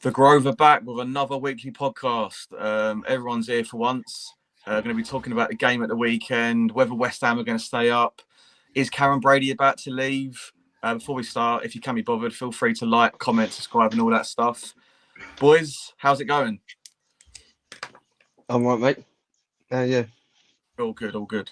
The Grove are back with another weekly podcast. Everyone's here for once. Going to be talking about the game at the weekend, whether West Ham are going to stay up. Is Karen Brady about to leave? Before we start, if you can be bothered, feel free to like, comment, subscribe and all that stuff. Boys, how's it going? I'm right, mate. Yeah. All good, all good.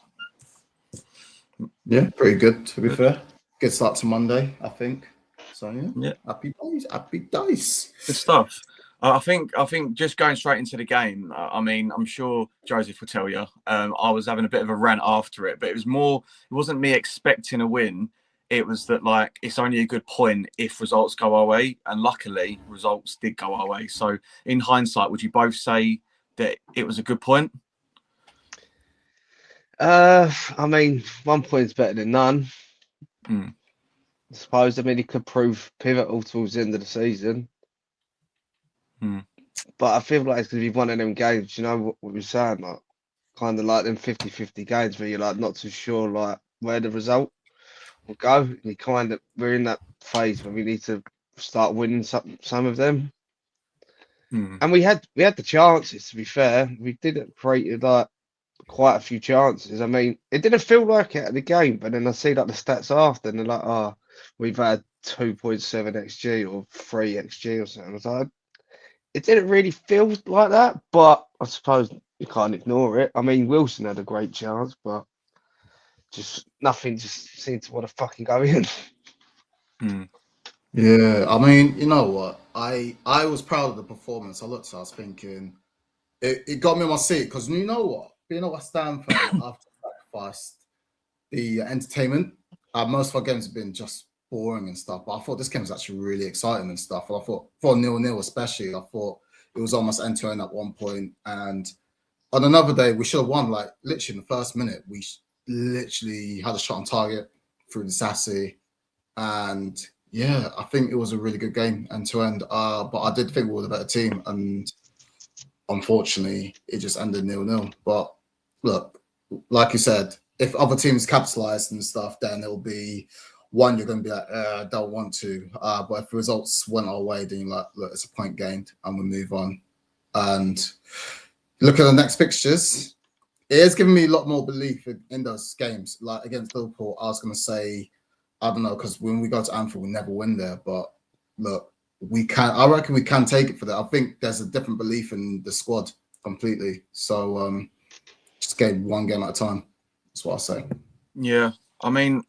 Yeah, pretty good, to be fair. Good start to Monday, I think. So, Yeah. Happy days, happy days. Good stuff. I think just going straight into the game. I mean, I'm sure Joseph will tell you. I was having a bit of a rant after it, but it wasn't me expecting a win. It was that it's only a good point if results go our way, and luckily results did go our way. So, in hindsight, would you both say that it was a good point? I mean, 1 point's better than none. I suppose. I mean, it could prove pivotal towards the end of the season. But I feel like it's going to be one of them games, you know what we're saying, like kind of like them 50-50 games where you're like not too sure like where the result will go. And we're in that phase where we need to start winning some of them. And we had the chances, to be fair. We did create like quite a few chances. I mean, it didn't feel like it at the game, but then I see like the stats after, and they're like, we've had 2.7 XG or 3 XG or something. I was like, it didn't really feel like that, but I suppose you can't ignore it. I mean, Wilson had a great chance, but nothing just seemed to want to fucking go in. Yeah, I mean, you know what? I was proud of the performance. I was thinking, it got me on my seat because you know what? Being a West Ham fan, I've sacrificed the entertainment. Most of our games have been just boring and stuff, but I thought this game was actually really exciting and stuff. And I thought for 0-0 especially, I thought it was almost end-to-end at one point. And on another day, we should have won. Like literally in the first minute, we literally had a shot on target through the Sassy. And yeah, I think it was a really good game end-to-end. But I did think we were the better team. And unfortunately, it just ended 0-0. But look, like you said, if other teams capitalized and stuff, then it'll be one, you're going to be like, I don't want to. But if the results went our way, then you're like, look, it's a point gained and we'll move on. And look at the next fixtures. It has given me a lot more belief in those games. Like against Liverpool, I was going to say, I don't know, because when we go to Anfield, we never win there. But look, I reckon we can take it for that. I think there's a different belief in the squad completely. So just one game at a time. That's what I say. Yeah, I mean,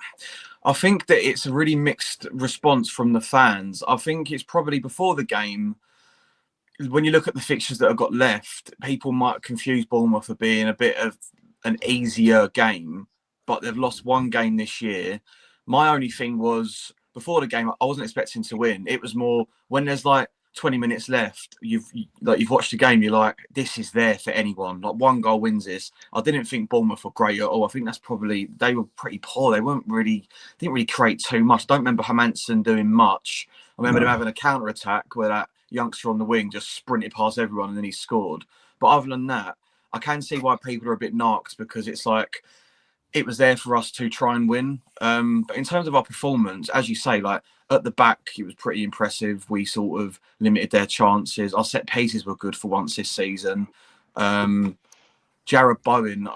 I think that it's a really mixed response from the fans. I think it's probably before the game, when you look at the fixtures that have got left, people might confuse Bournemouth for being a bit of an easier game, but they've lost one game this year. My only thing was, before the game, I wasn't expecting to win. It was more when there's 20 minutes left, you've watched the game, you're like, this is there for anyone. Like one goal wins this. I didn't think Bournemouth were great at all. I think they were pretty poor. They didn't really create too much. I don't remember Hermansen doing much. I remember them having a counter attack where that youngster on the wing just sprinted past everyone and then he scored. But other than that, I can see why people are a bit narked, because it's like it was there for us to try and win. But in terms of our performance, as you say, at the back, it was pretty impressive. We sort of limited their chances. Our set pieces were good for once this season. Jarrod Bowen,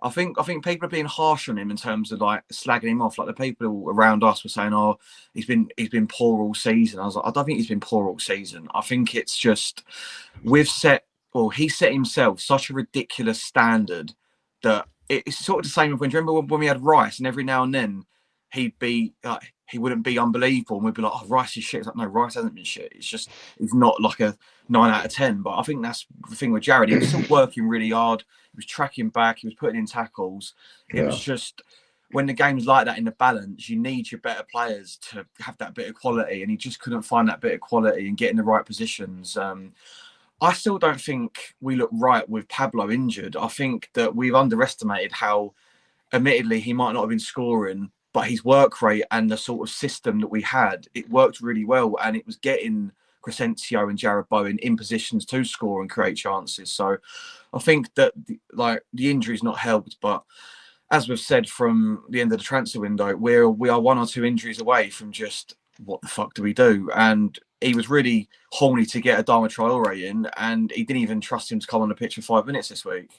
I think people are being harsh on him in terms of slagging him off. Like the people around us were saying, he's been poor all season. I was like, I don't think he's been poor all season. I think it's just he set himself such a ridiculous standard that it's sort of the same. Remember when we had Rice, and every now and then he'd be he wouldn't be unbelievable, and we'd be like, "Oh, Rice is shit." It's like, no, Rice hasn't been shit. It's just he's not like a 9 out of 10. But I think that's the thing with Jarrod. He was still working really hard. He was tracking back. He was putting in tackles. It was just when the game's like that in the balance, you need your better players to have that bit of quality, and he just couldn't find that bit of quality and get in the right positions. I still don't think we look right with Pablo injured. I think that we've underestimated how, admittedly, he might not have been scoring, but his work rate and the sort of system that we had, it worked really well, and it was getting Crescencio and Jarrod Bowen in positions to score and create chances. So I think that the injury's not helped, but as we've said from the end of the transfer window, we are 1 or 2 injuries away from just what the fuck do we do? And he was really horny to get Adama Traore in, and he didn't even trust him to come on the pitch for 5 minutes this week.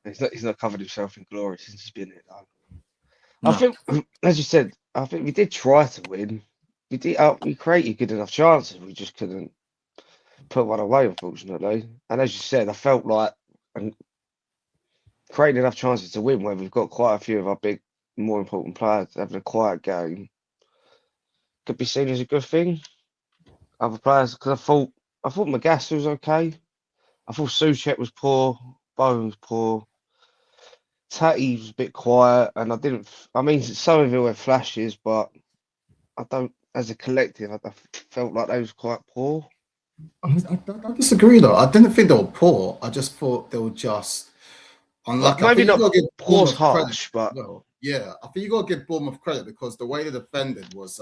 He's not covered himself in glory since he's been here, though. No. I think, as you said, I think we did try to win. We created good enough chances. We just couldn't put one away, unfortunately. And as you said, I felt like creating enough chances to win, where we've got quite a few of our big, more important players having a quiet game, could be seen as a good thing. Other players, because I thought Magassa was okay. I thought Soucek was poor. Bowen was poor. Tatty was a bit quiet, and I mean, some of it were flashes, but I don't. As a collective, I felt like they was quite poor. I disagree though. I didn't think they were poor. I just thought they were just unlucky. Maybe I think you not got to give poor's Bournemouth credit. harsh, but Well, yeah, I think you got to give Bournemouth credit because the way they defended was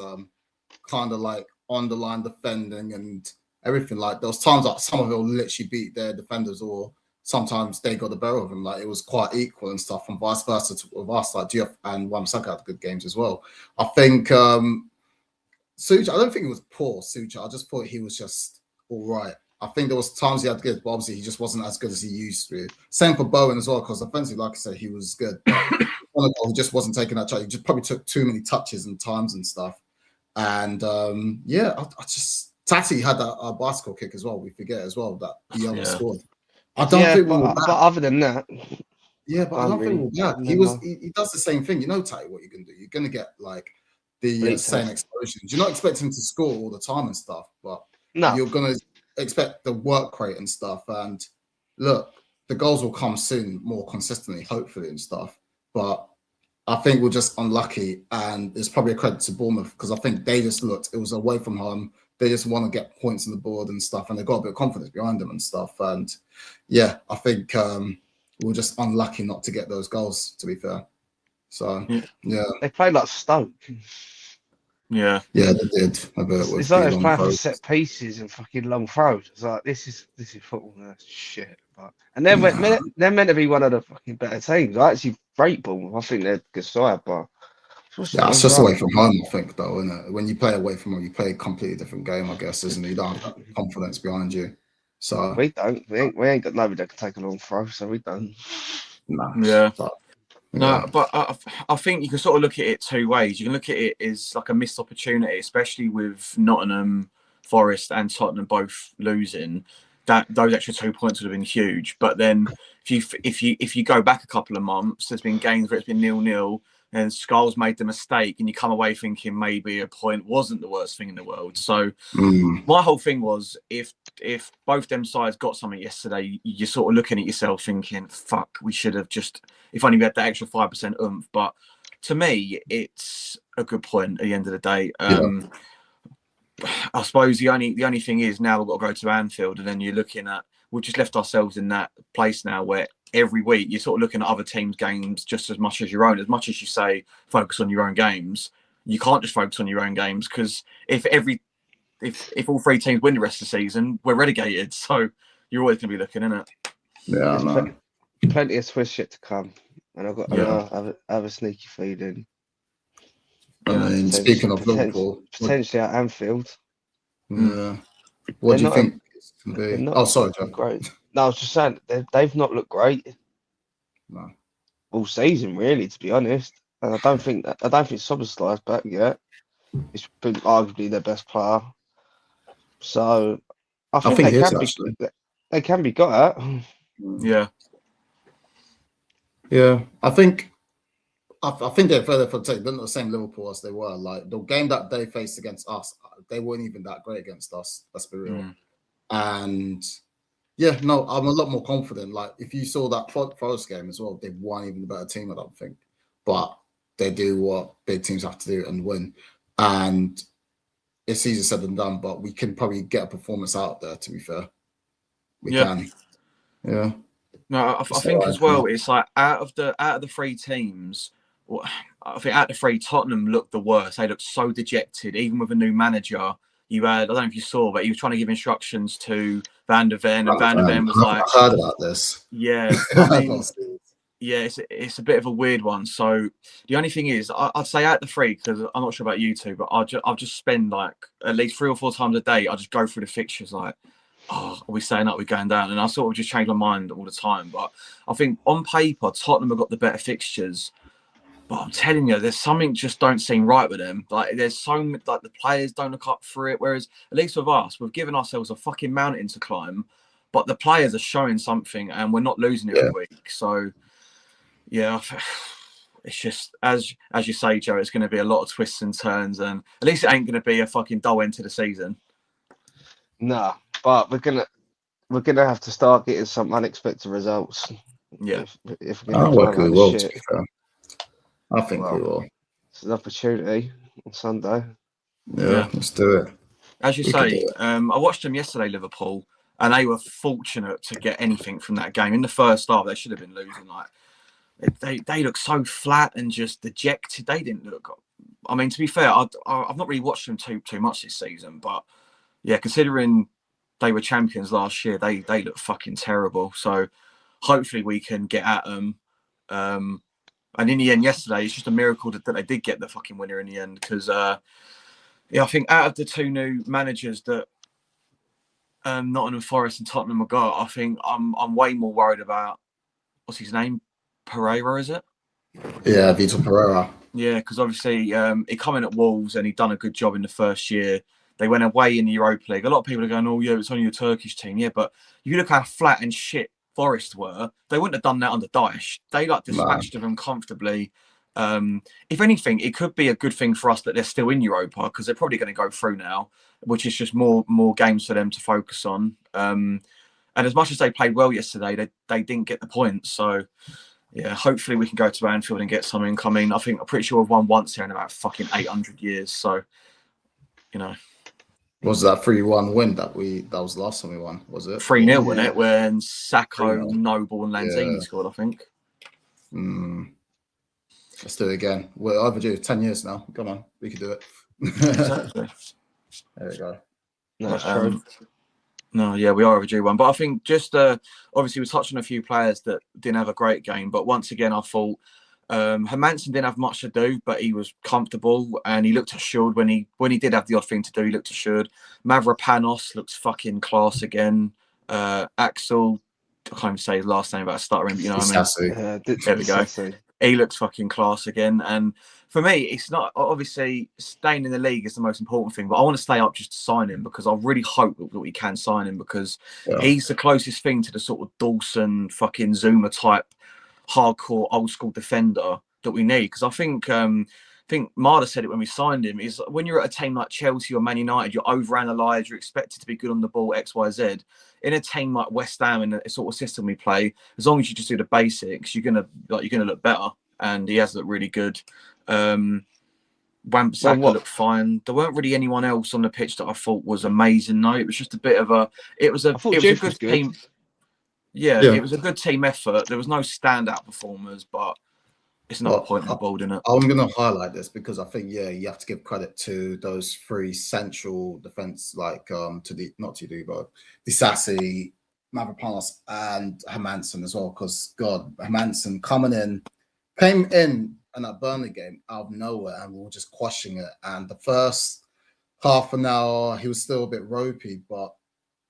kind of like on the line defending and everything. Like there was times like some of them literally beat their defenders, or sometimes they got the better of them. Like it was quite equal and stuff, and vice versa with us. Like Geoff and Wan-Bissaka had good games as well. I think Sucha, I don't think he was poor, Sucha. I just thought he was just all right. I think there was times he had good, but obviously he just wasn't as good as he used to. Same for Bowen as well, because offensively, like I said, he was good. But he just wasn't taking that charge. He just probably took too many touches and times and stuff. And I just Tati had a bicycle kick as well. We forget as well that he almost scored. I don't think we were bad. But other than that, yeah, but I don't think we were bad. He does the same thing. You know, Tati, what you're gonna do? You're gonna get like the same explosions. You're not expecting him to score all the time and stuff, but you're gonna expect the work rate and stuff. And look, the goals will come soon, more consistently, hopefully, and stuff. But I think we're just unlucky, and it's probably a credit to Bournemouth because I think they just looked. It was away from home. They just want to get points on the board and stuff, and they got a bit of confidence behind them and stuff. And yeah, I think we're just unlucky not to get those goals. To be fair, so yeah, they played like Stoke. Yeah, they did. I bet it's like they're playing for set pieces and fucking long throws. It's like this is football. That's shit. But and they're meant to be one of the fucking better teams. I actually rate Bournemouth. I think they're a good side, but it's just away from home. I think though, isn't it? When you play away from home, you play a completely different game. I guess, isn't it? You don't have that confidence behind you. So we don't. We ain't got nobody that can take a long throw, so we don't. No. Yeah. No, but I think you can sort of look at it two ways. You can look at it as like a missed opportunity, especially with Nottingham Forest and Tottenham both losing. That those extra 2 points would have been huge. But then if you go back a couple of months, there's been games where it's been 0-0 and Skulls made the mistake, and you come away thinking maybe a point wasn't the worst thing in the world. So my whole thing was if both them sides got something yesterday, you're sort of looking at yourself thinking, fuck, we should have just, if only we had that extra 5% oomph. But to me, it's a good point at the end of the day. I suppose the only thing is now we've got to go to Anfield, and then you're looking at, we've just left ourselves in that place now where every week you're sort of looking at other teams' games just as much as your own. As much as you say focus on your own games, you can't just focus on your own games, because if all three teams win the rest of the season, we're relegated. So you're always going to be looking, innit? Yeah, I know. Plenty of Swiss shit to come, and I've got I have a sneaky feeling. Speaking of Liverpool, potentially at Anfield. Yeah. What do you think it's going to be? Oh, sorry, John. Great. No, I was just saying they've not looked great. No. All season, really, to be honest. And I don't think Soboslai's back yet. He's been arguably their best player. So I think they can be got at. Yeah. Yeah. I think they're further for they're not the same Liverpool as they were. Like the game that they faced against us, they weren't even that great against us. Let's be real. And yeah, no, I'm a lot more confident. Like if you saw that Forest game as well, they weren't even a better team, I don't think. But they do what big teams have to do and win. And it's easier said than done, but we can probably get a performance out there, to be fair. We can. Yeah. No, I think as well, it's like out of the three teams, I think out of the three, Tottenham looked the worst. They looked so dejected, even with a new manager. You had, I don't know if you saw, but he was trying to give instructions to Van der Ven, and Van der Ven was like, I heard about this. Yeah, I mean, Yeah, it's a bit of a weird one. So the only thing is, I'd say out the three, because I'm not sure about you two, but I'll just spend like at least 3 or 4 times a day. I just go through the fixtures like, oh, are we staying up? We're going down, and I sort of just change my mind all the time. But I think on paper, Tottenham have got the better fixtures. But I'm telling you, there's something just don't seem right with them. Like there's so much, like the players don't look up for it. Whereas at least with us, we've given ourselves a fucking mountain to climb, but the players are showing something, and we're not losing every week. So yeah, it's just as you say, Joe. It's going to be a lot of twists and turns, and at least it ain't going to be a fucking dull end to the season. No, but we're gonna have to start getting some unexpected results. Yeah, if we're I gonna play reckon we like will, to shit. be fair. I think we Well, will. it's an opportunity on Sunday. Yeah, let's do it. as you We can do say, it. I watched them yesterday, Liverpool, and they were fortunate to get anything from that game. In the first half, they should have been losing. Like they look so flat and just dejected. They didn't look. I mean, to be fair, I've not really watched them too much this season, but yeah, considering they were champions last year, they look fucking terrible. So hopefully we can get at them. And in the end, yesterday, it's just a miracle that they did get the fucking winner in the end. Because yeah, I think out of the two new managers that Nottingham Forest and Tottenham have got, I think I'm way more worried about what's his name, Pereira, is it? Yeah, Vitor Pereira. Yeah, because obviously he come in at Wolves and he done a good job in the first year. They went away in the Europa League. A lot of people are going, "Oh yeah, it's only a Turkish team." Yeah, but you look how flat and shit Forest were. They wouldn't have done that under Daesh. They like Man. dispatched them comfortably. If anything, it could be a good thing for us that they're still in Europa because they're probably going to go through now, which is just more games for them to focus on. And as much as they played well yesterday, they didn't get the points. So yeah, hopefully we can go to Anfield and get something. I mean, I'm pretty sure we've won once here in about fucking 800 years. So, you know, Was that 3-1 win that was the last time we won? Was it 3-0, wasn't it? When Sacco, 3-0. Noble, and Lanzini Yeah. scored, I think. Let's do it again. We're overdue. 10 years now. Come on, we can do it. Exactly. There we go. That's true. No, yeah, we are overdue one. But I think just obviously we touched on a few players that didn't have a great game. But once again, I thought Hermansen didn't have much to do, but he was comfortable and he looked assured when he did have the odd thing to do. He looked assured. Mavropanos looks fucking class again. Axel, I can't even say his last name without stuttering, but you know what I mean. Yeah, There we go. He looks fucking class again. And for me, it's not obviously staying in the league is the most important thing, but I want to stay up just to sign him because I really hope that we can sign him because he's the closest thing to the sort of Dawson fucking Zuma type hardcore old school defender that we need. Because I think Marder said it when we signed him, is when you're at a team like Chelsea or Man United, you're overanalyzed, you're expected to be good on the ball, X, Y, Z. In a team like West Ham and the sort of system we play, as long as you just do the basics, you're gonna look better. And he has looked really good. Wan-Bissaka looked fine. There weren't really anyone else on the pitch that I thought was amazing. No, it was just a bit of a. It was a good team. Yeah, it was a good team effort. There was no standout performers, but it's another point on the board, isn't it? I'm going to highlight this because I think you have to give credit to those three central defense, like Disasi, Mavropanos, and Hermansen as well. Because God, Hermansen came in that Burnley game out of nowhere, and we were just quashing it. And the first half an hour, he was still a bit ropey, but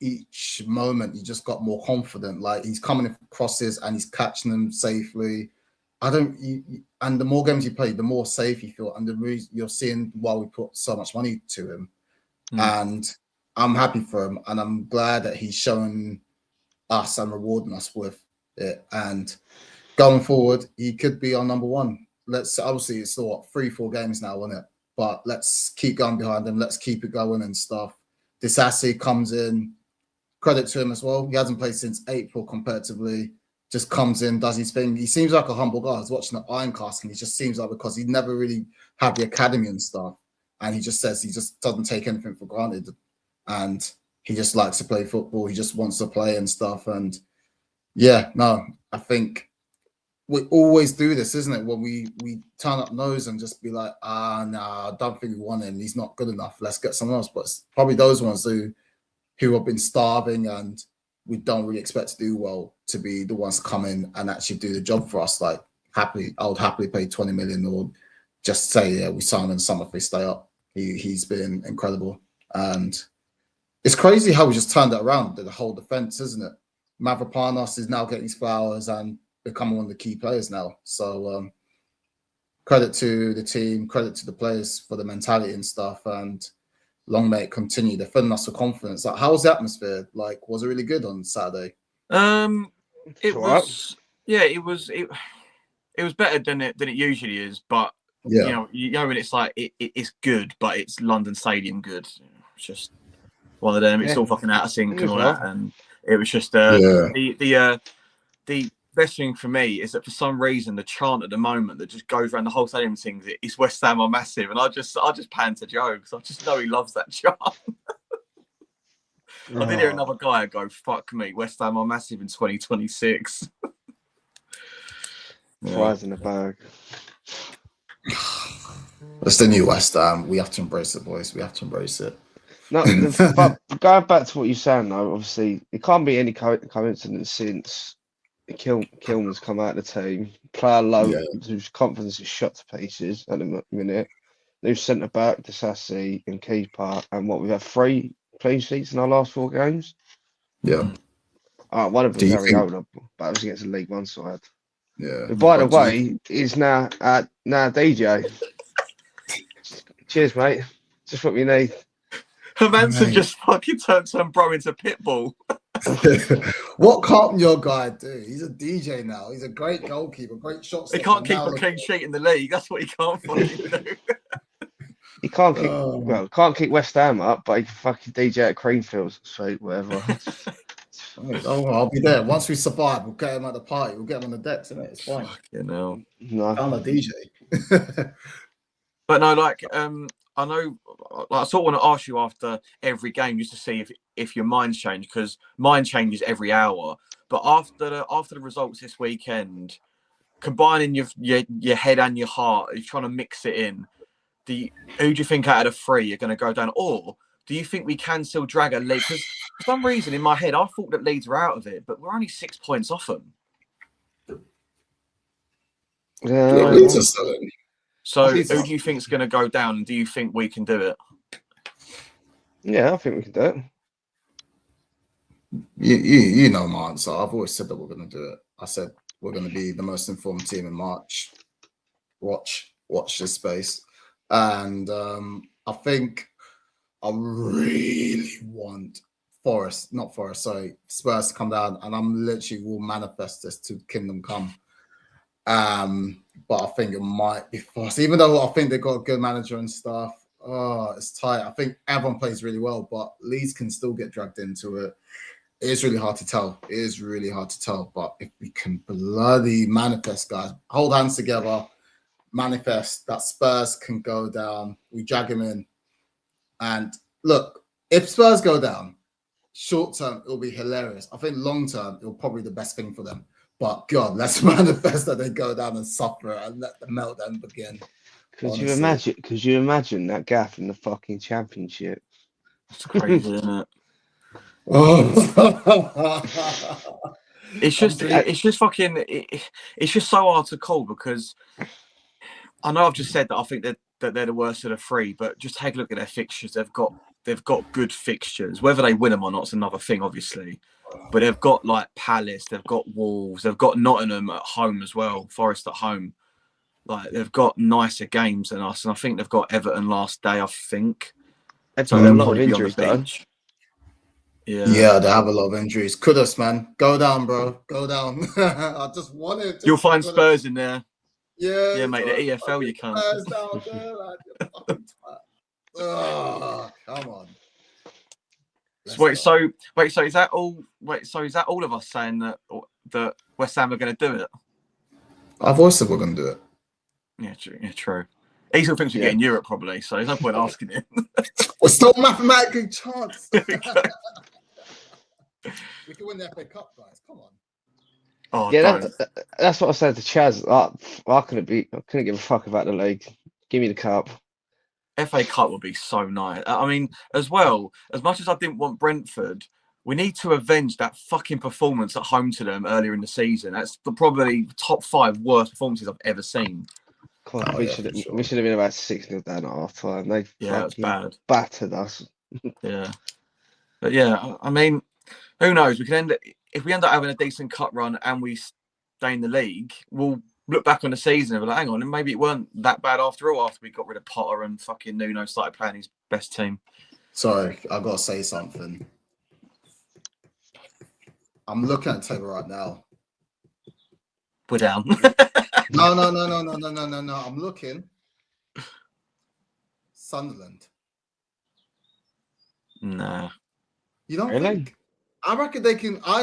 each moment he just got more confident. Like he's coming in for crosses and he's catching them safely. And the more games you play, the more safe you feel, and the reason you're seeing why we put so much money to him. And I'm happy for him, and I'm glad that he's showing us and rewarding us with it. And going forward, he could be our number one. Obviously it's still 3-4 games now, isn't it? But let's keep going behind him. Let's keep it going and stuff. Disasi comes in. Credit to him as well. He hasn't played since April comparatively. Just comes in, does his thing. He seems like a humble guy. I was watching the Ironcast, and he just seems like, because he never really had the academy and stuff, and he just says he just doesn't take anything for granted, and he just likes to play football. He just wants to play and stuff. And I think we always do this, isn't it? When we turn up nose and just be like, no, I don't think we want him. He's not good enough. Let's get someone else. But it's probably those ones who have been starving, and we don't really expect to do well to be the ones to come in and actually do the job for us. Like I would happily pay 20 million or just say, yeah, we sign in summer if we stay up. He's been incredible. And it's crazy how we just turned it around, the whole defense, isn't it? Mavropanos is now getting his flowers and becoming one of the key players now. So credit to the team, credit to the players for the mentality and stuff. And long may it continue. They're filling us with confidence. Like, how was the atmosphere? Like, was it really good on Saturday? It was, yeah, it was better than it usually is. But Yeah, you know when it's like it's good, but it's London Stadium good. It's just one of them. It's all fucking out of sync and all that, and it was just the best thing for me is that for some reason the chant at the moment that just goes around the whole stadium and sings it's West Ham are massive, and I just pan to Joe because I just know he loves that chant. I did hear another guy go, "Fuck me, West Ham are massive in 2026." Fries in the bag. It's the new West Ham. We have to embrace it, boys. We have to embrace it. No, but going back to what you're saying, though, obviously it can't be any coincidence since Kilman's come out of the team. Player low, whose confidence is shot to pieces at the minute. New centre back, Disassi and keeper, and we've had 3 clean sheets in our last 4 games. Yeah. One of them very old, but it was against the League One side. Yeah. Who, by the way, is now DJ. Cheers, mate. Just what we need. Hermanson just fucking turned some bro into Pitbull. What can't your guy do? He's a DJ now. He's a great goalkeeper, great shot stopper. He can't keep a clean sheet in the league. That's what he can't fucking do. He can't keep can't keep West Ham up, but he can fucking DJ at Creamfields, so whatever. I'll be there. Once we survive, we'll get him at the party. We'll get him on the decks, innit? It's fine. No. I'm a DJ. But no, like I know, like, I sort of want to ask you after every game just to see if your mind's changed, because mine changes every hour. But after the results this weekend, combining your head and your heart, you're trying to mix it in. Who do you think out of the 3 are going to go down, or do you think we can still drag a lead? Because for some reason in my head, I thought that Leeds were out of it, but we're only 6 points off them. So who do you think is going to go down, and do you think we can do it? Yeah, I think we can do it. You know my answer. I've always said that we're going to do it. I said we're going to be the most informed team in March. Watch this space. And I think I really want Spurs to come down, and I'm literally will manifest this to Kingdom Come. But I think it might be fast, even though I think they've got a good manager and stuff. Oh, it's tight. I think everyone plays really well, but Leeds can still get dragged into it. It is really hard to tell. But if we can bloody manifest, guys, hold hands together, manifest that Spurs can go down. We drag him in. And look, if Spurs go down, short term, it'll be hilarious. I think long term, it'll probably be the best thing for them. But God, let's manifest that they go down and suffer and let the meltdown begin. Could you imagine that gaff in the fucking Championship? It's crazy, isn't it? It's just so hard to call, because I know I've just said that I think that they're the worst of the 3, but just take a look at their fixtures. They've got good fixtures. Whether they win them or not is another thing, obviously. But they've got like Palace, they've got Wolves, they've got Nottingham at home as well, Forest at home. Like, they've got nicer games than us, and I think they've got Everton last day, I think. So they'll probably be on the bench. Yeah, they have a lot of injuries. Kudos, man. Go down, bro. Go down. I just want it. You'll find Spurs in there. Yeah, mate. The EFL, you can't. Spurs down there, come on. So is that all? So is that all of us saying that West Ham are going to do it? I've always said we're going to do it. Yeah, true. He still thinks we get in Europe, probably. So there's no point asking him. We're still mathematically chance. We can win the FA Cup, guys. Come on. Oh, yeah, that's what I said to Chaz. I couldn't give a fuck about the league. Give me the cup. FA Cup would be so nice. I mean, as well, as much as I didn't want Brentford, We need to avenge that fucking performance at home to them earlier in the season. That's probably top 5 worst performances I've ever seen. God, Oh, we yeah, should for sure. we should have been about 6-0 down at half time. They Yeah, it's fucking bad. battered us. Yeah, but yeah, I mean, who knows? We can end if we end up having a decent cut run and we stay in the league. We'll look back on the season and be like, hang on, and maybe it weren't that bad after all. After we got rid of Potter and fucking Nuno started playing his best team. Sorry, I gotta say something. I'm looking at the table right now. We're down. No. I'm looking. Sunderland. Nah. You don't Really? think? I reckon they can. I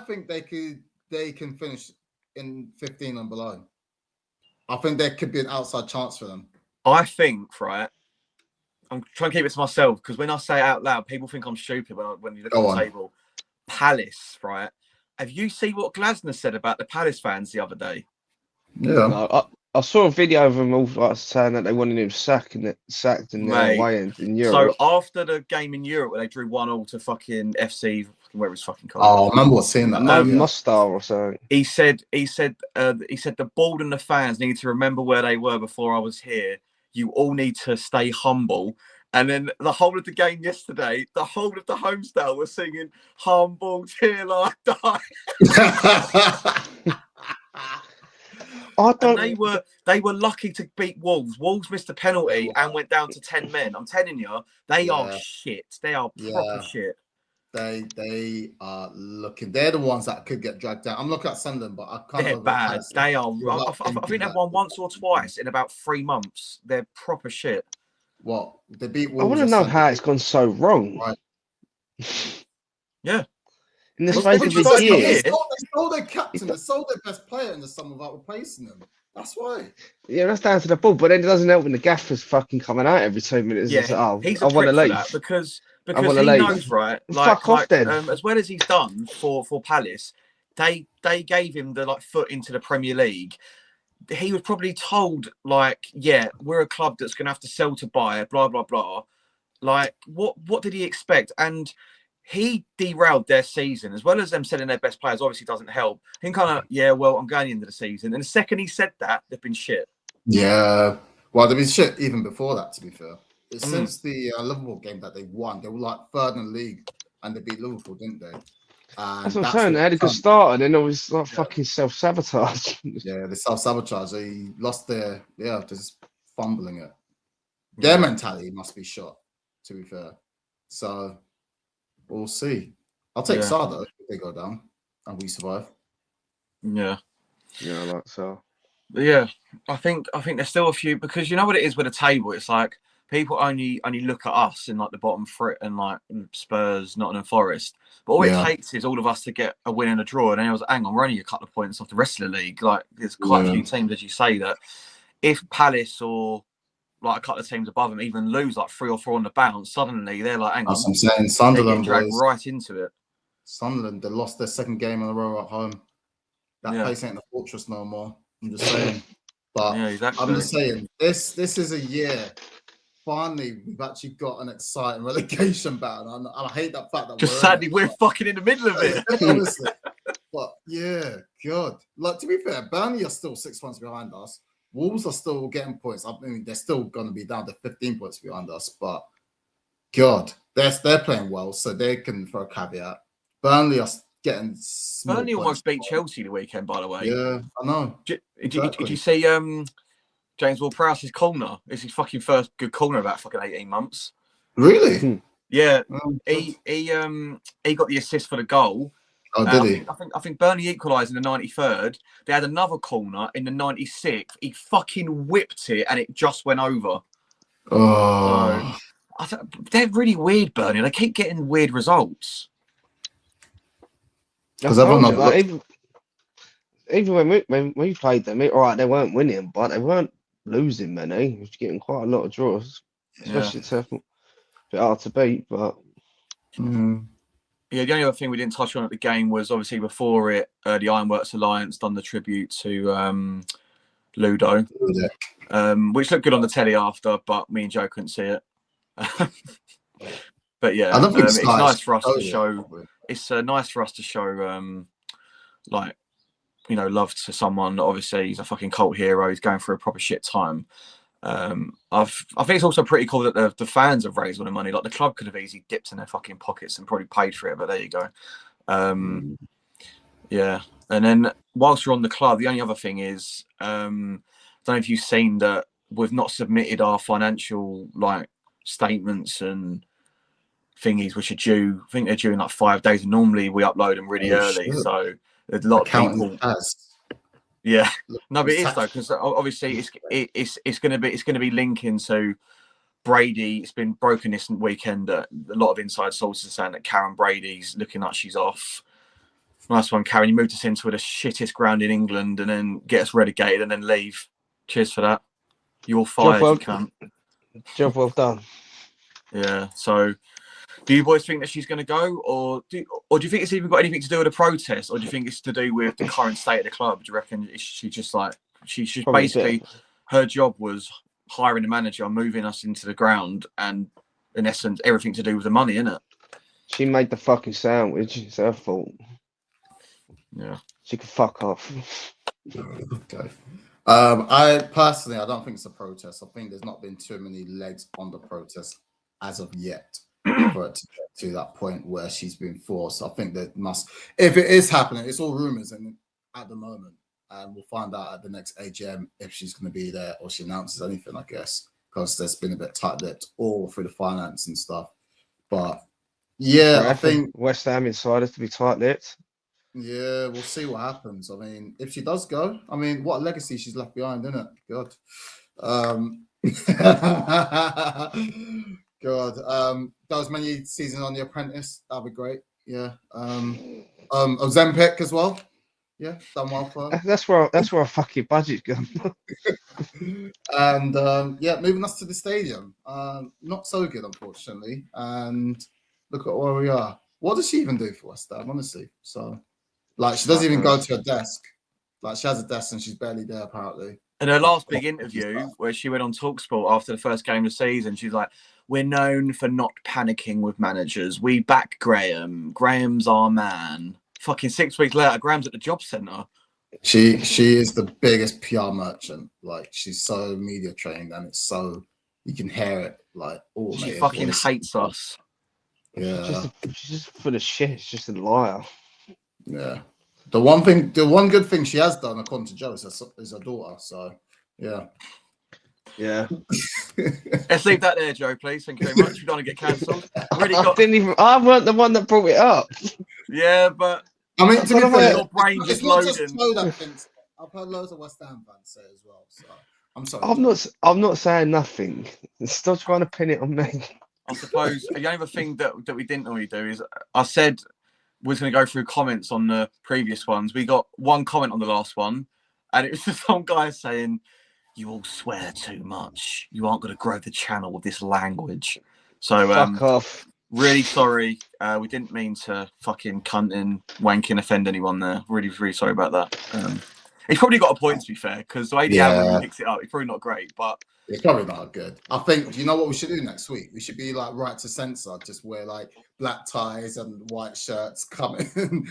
think they could. They can finish in 15 and below. I think there could be an outside chance for them. I think, right, I'm trying to keep it to myself because when I say it out loud, people think I'm stupid when you look Go at the on. table. Palace, right? Have you seen what Glasner said about the Palace fans the other day? Yeah. No, I saw a video of them all like saying that they wanted him sacked in their Mate, away end in So Europe. after the game in Europe where they drew 1-1 to fucking FC, whatever it's fucking called. Oh, I remember seeing that. Mostar or something. He said the board and the fans need to remember where they were before I was here. You all need to stay humble. And then the whole of the game yesterday, the whole of the homestyle was singing "Humble till I die." I don't. And they were lucky to beat Wolves. Wolves missed a penalty and went down to 10 men. I'm telling you, they are shit. They are proper shit. They are looking. They're the ones that could get dragged down. I'm looking at Sunderland, but I can't. They're bad. They are. I think they've won once or twice in about 3 months. They're proper shit. What? They beat I Wolves. want to know how it's gone so wrong. Right. Yeah. In the space of this year. They sold their captain. They sold their best player in the summer without replacing them. That's why. Yeah, that's down to the ball. But then it doesn't help when the gaffer's fucking coming out every 2 minutes. Yeah, he's a prick for that because he knows, right? Fuck off then. As well as he's done for Palace, they gave him the foot into the Premier League. He was probably told yeah, we're a club that's going to have to sell to buy, blah blah blah. What did he expect? And he derailed their season as well as them selling their best players. Obviously, doesn't help. Him kind of I'm going into the season. And the second he said that, they've been shit. Yeah, well, they've been shit even before that. To be fair, since the Liverpool game that they won, they were like 3rd in the league, and they beat Liverpool, didn't they? And that's what I'm saying. They had a good start, and then it was fucking self-sabotage. Yeah, they self-sabotage. They lost they're just fumbling it. Their mentality must be shot, to be fair. So we'll see. I'll take Sada if they go down and we survive. Yeah. Yeah, I like so. But yeah, I think there's still a few because you know what it is with a table. It's like people only look at us in the bottom three and Spurs, Nottingham Forest. But all it takes is all of us to get a win and a draw. And then I was, hang on, we're only a couple of points off the rest of the league. There's quite a few teams, as you say, that if Palace or a couple of teams above them even lose 3 or 4 on the bounce, suddenly they're hang on. That's what I'm saying. Sunderland dragged right into it. Sunderland, they lost their 2nd game in a row at home. That place ain't the fortress no more. I'm just saying. But exactly. I'm just saying, this is a year. Finally, we've actually got an exciting relegation battle. And I hate that fact that sadly we're fucking in the middle of it. Honestly. But yeah, God. To be fair, Burnley are still 6 points behind us. Wolves are still getting points. I mean, they're still going to be down to 15 points behind us. But God, they're playing well, so they can throw a caveat. Burnley are getting small Burnley points. almost beat Chelsea the weekend, by the way. Yeah, I know. Did you see James Ward-Prowse's corner? It's his fucking first good corner in about fucking 18 months. Really? Yeah. He got the assist for the goal. Oh, did he? I think Burnley equalised in the 93rd. They had another corner in the 96th. He fucking whipped it and it just went over. Oh. So, they're really weird, Burnley. They keep getting weird results. Because everyone even when we played them, all right, they weren't winning, but they weren't losing many. They were getting quite a lot of draws, especially it's a bit hard to beat. But yeah, the only other thing we didn't touch on at the game was obviously before it, the Ironworks Alliance done the tribute to Ludo, which looked good on the telly after, but me and Joe couldn't see it. But yeah, I don't think it's Sky nice for us to showed it, show. probably. It's nice for us to show, like, you know, love to someone. Obviously, he's a fucking cult hero. He's going through a proper shit time. I think it's also pretty cool that the fans have raised all the money. Like the club could have easily dipped in their fucking pockets and probably paid for it, but there you go. Yeah, and then whilst you're on the club, the only other thing is, I don't know if you've seen that we've not submitted our financial like statements and thingies, which are due. I think they're due in like 5 days. And normally we upload them really early, Shit. so there's a lot of people. Yeah, no, but it is though, because obviously it's going to be linking to Brady. It's been broken this weekend that a lot of inside sources are saying that Karen Brady's looking like she's off. Nice one, Karen. You moved us into the shittest ground in England and then get us relegated and then leave. Cheers for that. You're fired, you can't. Job well done. Yeah. So, do you boys think that she's going to go, or do you think it's even got anything to do with the protest, or do you think it's to do with the current state of the club? Do you reckon she just like she's basically her job was hiring a manager, moving us into the ground, and in essence everything to do with the money, isn't it? She made the fucking sandwich. It's her fault. Yeah. She can fuck off. Okay. I personally, I don't think it's a protest. I think there's not been too many legs on the protest as of yet for it to get to that point where she's been forced. I think that must, if it is happening, it's all rumors and at the moment, and we'll find out at the next AGM if she's going to be there or she announces anything, I guess, because there's been a bit tight-lipped all through the finance and stuff. But yeah, I think West Ham insiders to be tight-lipped. Yeah, we'll see what happens. I mean, if she does go, I mean, what a legacy she's left behind, isn't it? God. God. Those many seasons on The Apprentice, that'd be great. Yeah. Ozempic as well. Yeah, done well for her. That's where our fucking budget's gone. And yeah, moving us to the stadium. Not so good, unfortunately. And look at where we are. What does she even do for West Ham, honestly? So. Like, she doesn't even go to a desk. Like, she has a desk and she's barely there, apparently. And her last big interview, where she went on TalkSport after the first game of the season, she's like, "We're known for not panicking with managers. We back Graham. Graham's our man." Fucking 6 weeks later, Graham's at the job centre. She is the biggest PR merchant. Like, she's so media trained, and it's so you can hear it. Like, all she fucking hates us. Yeah, she's just full of shit. She's just a liar. Yeah. The one good thing she has done, according to Joe, is her daughter. So, yeah. Yeah. Let's leave that there, Joe, please. Thank you very much. We don't want to get cancelled. I weren't the one that brought it up. Yeah, but I mean, to be fair, your brain just loading. I've heard loads of West Ham fans say as well. So I'm sorry. I'm not saying nothing. Stop trying to pin it on me. I suppose the only other thing that we didn't normally do is I said we was going to go through comments on the previous ones. We got one comment on the last one, and it was just some guy saying, "You all swear too much. You aren't going to grow the channel with this language." So fuck off. Really sorry. We didn't mean to fucking cunt and wank and offend anyone there. Really, really sorry about that. He's probably got a point, to be fair, because the way the album picks it up, it's probably not great, but it's probably not good. I think, you know what we should do next week? We should be like right to censor, just wear like black ties and white shirts coming and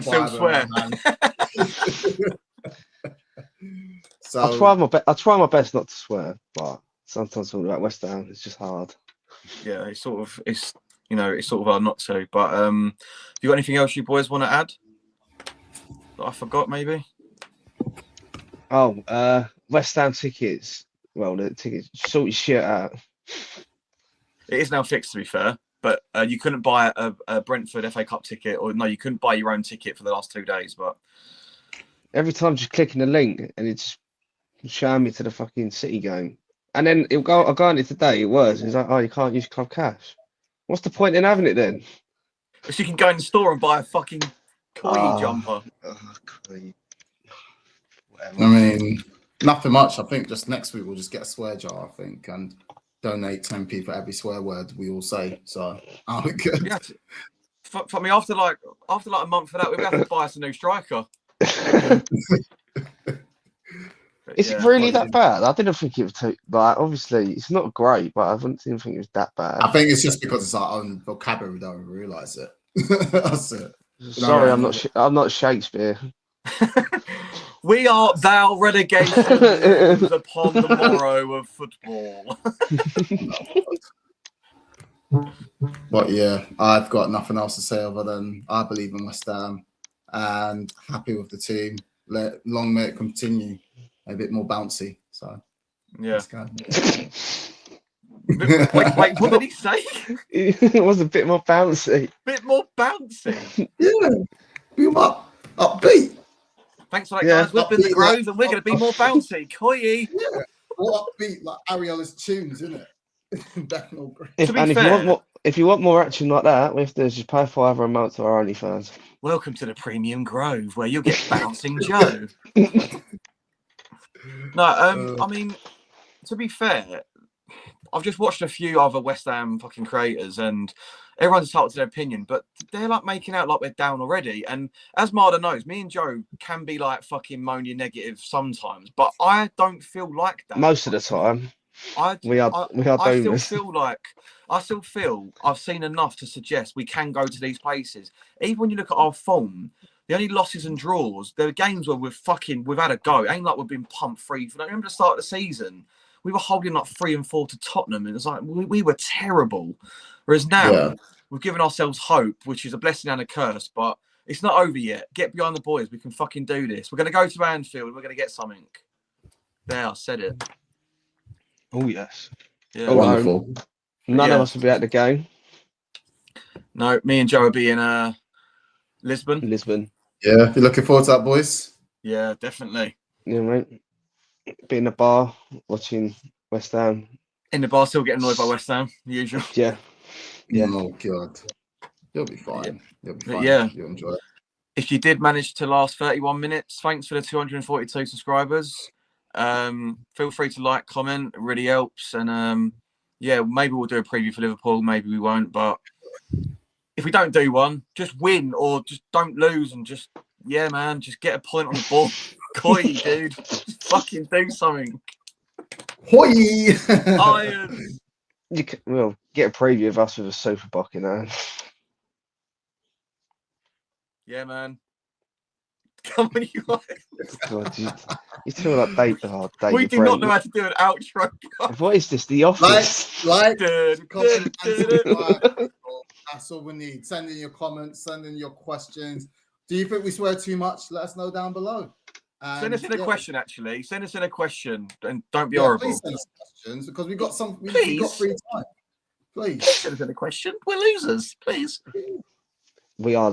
still swear. So I try my best not to swear, but sometimes talking about West Ham, it's just hard. Yeah, it's sort of hard not to. But you got anything else you boys want to add that I forgot, maybe? Oh, West Ham tickets. Well, the tickets, sort your shit out. It is now fixed, to be fair, but you couldn't buy a Brentford FA Cup ticket, or no, you couldn't buy your own ticket for the last 2 days. But every time, just clicking the link and it's showing me to the fucking City game, and then I'll go on it today. It was. It's like, oh, you can't use club cash. What's the point in having it then? So you can go in the store and buy a fucking Koi jumper. Whatever. I mean, nothing much. I think just next week we'll just get a swear jar, I think, and donate 10p for every swear word we all say. So, good. Yeah. For me, after like a month of that, we'll have to buy us a new striker. Is it Yeah. really But, that bad? I didn't think it was too, like, obviously, it's not great, but I didn't think it was that I bad. think it's just because it's our own vocabulary, we don't even realise it. That's it. Sorry, I'm not Shakespeare. We are thou relegation news upon the morrow of football. But yeah, I've got nothing else to say other than I believe in West Ham and happy with the team. Long may it continue. A bit more bouncy. So Yeah. let's go. Wait, what did he say? It was a bit more bouncy. Bit more bouncy. Yeah, be more upbeat. Thanks for that, Yeah. guys. We've been the Upbeat, Grove, and we're going to be more bouncy. Koi. Yeah, more upbeat like Ariela's tunes, isn't it? Bethnal Green. To be If fair, you want more action like that, we have to just pay $5 a month to our OnlyFans. welcome to the Premium Grove, where you'll get bouncing Joe. No, I mean, to be fair, I've just watched a few other West Ham fucking creators, and everyone's entitled to their opinion, but they're like making out like we're down already. And as Marder knows, me and Joe can be like fucking moaning negative sometimes, but I don't feel like that. Most of the time, we are I still boomers. feel I've seen enough to suggest we can go to these places. Even when you look at our form, the only losses and draws, there are games where we've had a go. It ain't like we've been pumped free. I remember the start of the season, we were holding like 3-4 to Tottenham, and it was like we were terrible. Whereas now we've given ourselves hope, which is a blessing and a curse, but it's not over yet. Get behind the boys. We can fucking do this. We're going to go to Anfield and we're going to get something. There, I said it. Oh yes. Yeah. Oh, Wonderful. None of us will be at the game. No, me and Joe will be in Lisbon. Yeah, you're looking forward to that, boys? Yeah, definitely. Yeah, mate. Be in the bar watching West Ham. In the bar, still getting annoyed by West Ham, the usual. Yeah. Oh God, you'll be fine. Yeah. You'll be But fine. yeah. You'll enjoy it. If you did manage to last 31 minutes, thanks for the 242 subscribers. Feel free to like, comment. It really helps. And yeah, maybe we'll do a preview for Liverpool. Maybe we won't. But if we don't do one, just win or just don't lose and just, yeah, man, just get a point on the board. Koi, dude. Just fucking do something. Hoi! Iron. We'll get a preview of us with a super bock, you know. Yeah, man. Come on, you guys. God, you feel like David. We do not know how to do an outro. Bro. What is this? The Office? Like, comment, and subscribe. That's all we need. Send in your comments, send in your questions. Do you think we swear too much? Let us know down below. Send us in a question, actually. Send us in a question and don't be horrible. Please send us questions because we got some. We got Please. free time. Please Send us in a question. We're losers. Please. We are.